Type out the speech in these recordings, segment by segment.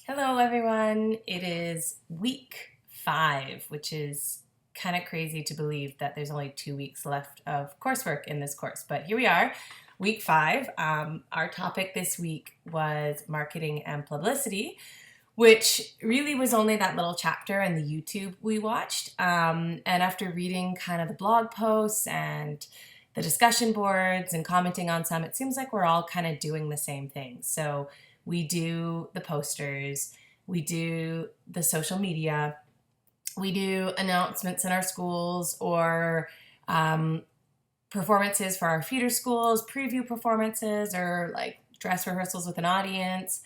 Hello, everyone. It is week 5, which is kind of crazy to believe that there's only 2 weeks left of coursework in this course. But here we are, week 5. Our topic this week was marketing and publicity, which really was only that little chapter in the YouTube we watched. And after reading kind of the blog posts and the discussion boards and commenting on some, it seems like we're all kind of doing the same thing. So we do the posters, we do the social media, we do announcements in our schools or performances for our feeder schools, preview performances, or like dress rehearsals with an audience.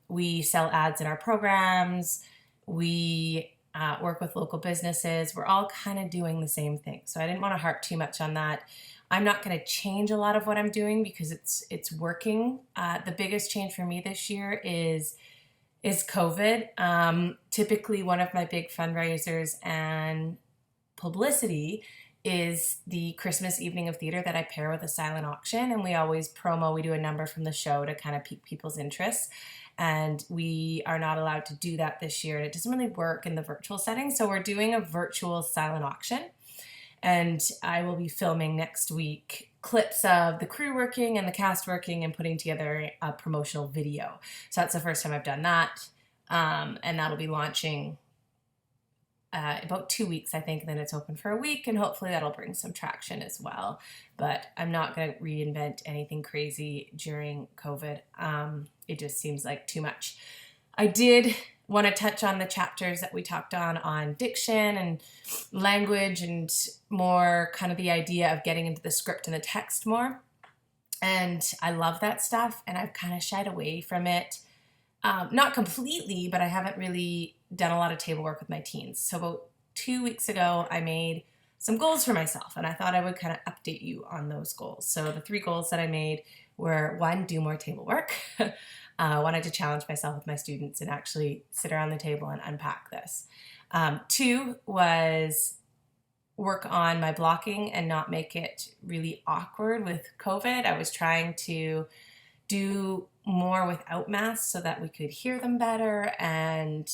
We sell ads in our programs. We work with local businesses. We're all kind of doing the same thing. So I didn't want to harp too much on that. I'm not going to change a lot of what I'm doing because it's working. The biggest change for me this year is COVID. Typically, one of my big fundraisers and publicity is the Christmas evening of theater that I pair with a silent auction, and we always we do a number from the show to kind of pique people's interest. And we are not allowed to do that this year, and it doesn't really work in the virtual setting. So we're doing a virtual silent auction. And I will be filming next week clips of the crew working and the cast working and putting together a promotional video. So that's the first time I've done that. And that'll be launching about 2 weeks, I think, and then it's open for a week, and hopefully that'll bring some traction as well. But I'm not going to reinvent anything crazy during COVID. It just seems like too much. I did want to touch on the chapters that we talked on diction and language and more kind of the idea of getting into the script and the text more. And I love that stuff, and I've kind of shied away from it. Not completely, but I haven't really done a lot of table work with my teens. So about 2 weeks ago, I made some goals for myself, and I thought I would kind of update you on those goals. So the 3 goals that I made were: 1, do more table work. I wanted to challenge myself with my students and actually sit around the table and unpack this. 2 was work on my blocking and not make it really awkward with COVID. I was trying to do more without masks so that we could hear them better and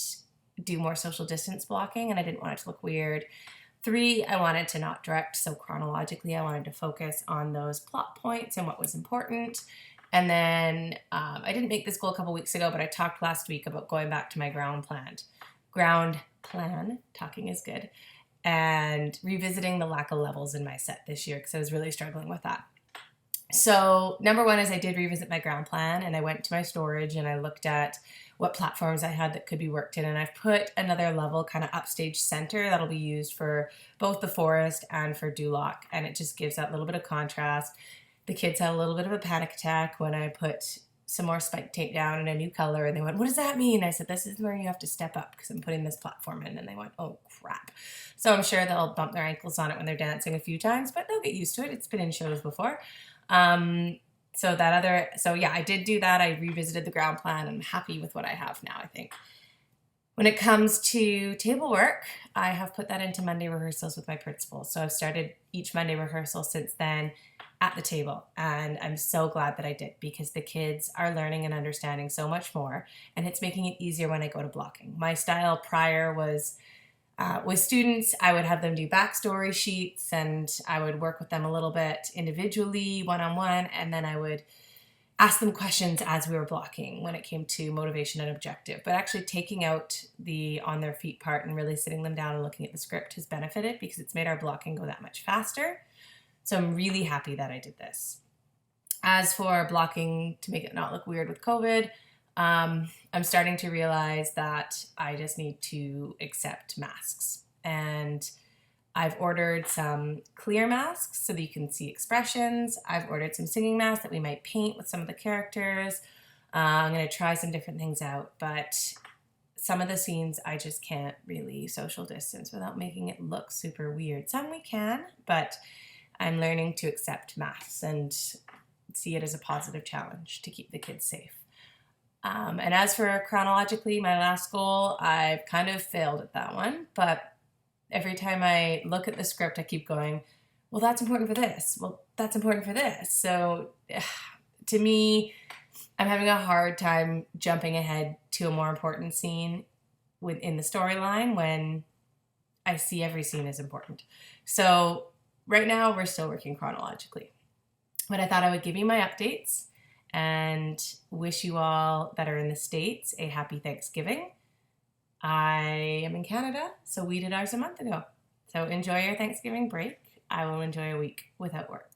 do more social distance blocking, and I didn't want it to look weird. 3, I wanted to not direct so chronologically. I wanted to focus on those plot points and what was important. And then I didn't make this goal a couple weeks ago, but I talked last week about going back to my ground plan, talking is good, and revisiting the lack of levels in my set this year because I was really struggling with that. So number 1 is I did revisit my ground plan, and I went to my storage and I looked at what platforms I had that could be worked in, and I've put another level kind of upstage center that'll be used for both the forest and for Duloc, and it just gives that little bit of contrast. The kids had a little bit of a panic attack when I put some more spike tape down in a new color, and they went, "What does that mean?" I said, "This is where you have to step up because I'm putting this platform in." And they went, "Oh crap." So I'm sure they'll bump their ankles on it when they're dancing a few times, but they'll get used to it. It's been in shows before. So yeah, I did do that. I revisited the ground plan. I'm happy with what I have now, I think. When it comes to table work, I have put that into Monday rehearsals with my principal. So I've started each Monday rehearsal since then at the table. And I'm so glad that I did because the kids are learning and understanding so much more. And it's making it easier when I go to blocking. My style prior was with students, I would have them do backstory sheets, and I would work with them a little bit individually, one-on-one, and then I would ask them questions as we were blocking when it came to motivation and objective. But actually taking out the on their feet part and really sitting them down and looking at the script has benefited because it's made our blocking go that much faster. So I'm really happy that I did this. As for blocking to make it not look weird with COVID, I'm starting to realize that I just need to accept masks. And I've ordered some clear masks so that you can see expressions. I've ordered some singing masks that we might paint with some of the characters. I'm going to try some different things out, but some of the scenes I just can't really social distance without making it look super weird. Some we can, but I'm learning to accept masks and see it as a positive challenge to keep the kids safe. And as for chronologically, my last goal, I've kind of failed at that one, but every time I look at the script, I keep going, well, that's important for this. Well, that's important for this. So to me, I'm having a hard time jumping ahead to a more important scene within the storyline when I see every scene as important. So right now we're still working chronologically. But I thought I would give you my updates and wish you all that are in the States a happy Thanksgiving. I am in Canada, so we did ours a month ago. So enjoy your Thanksgiving break. I will enjoy a week without work.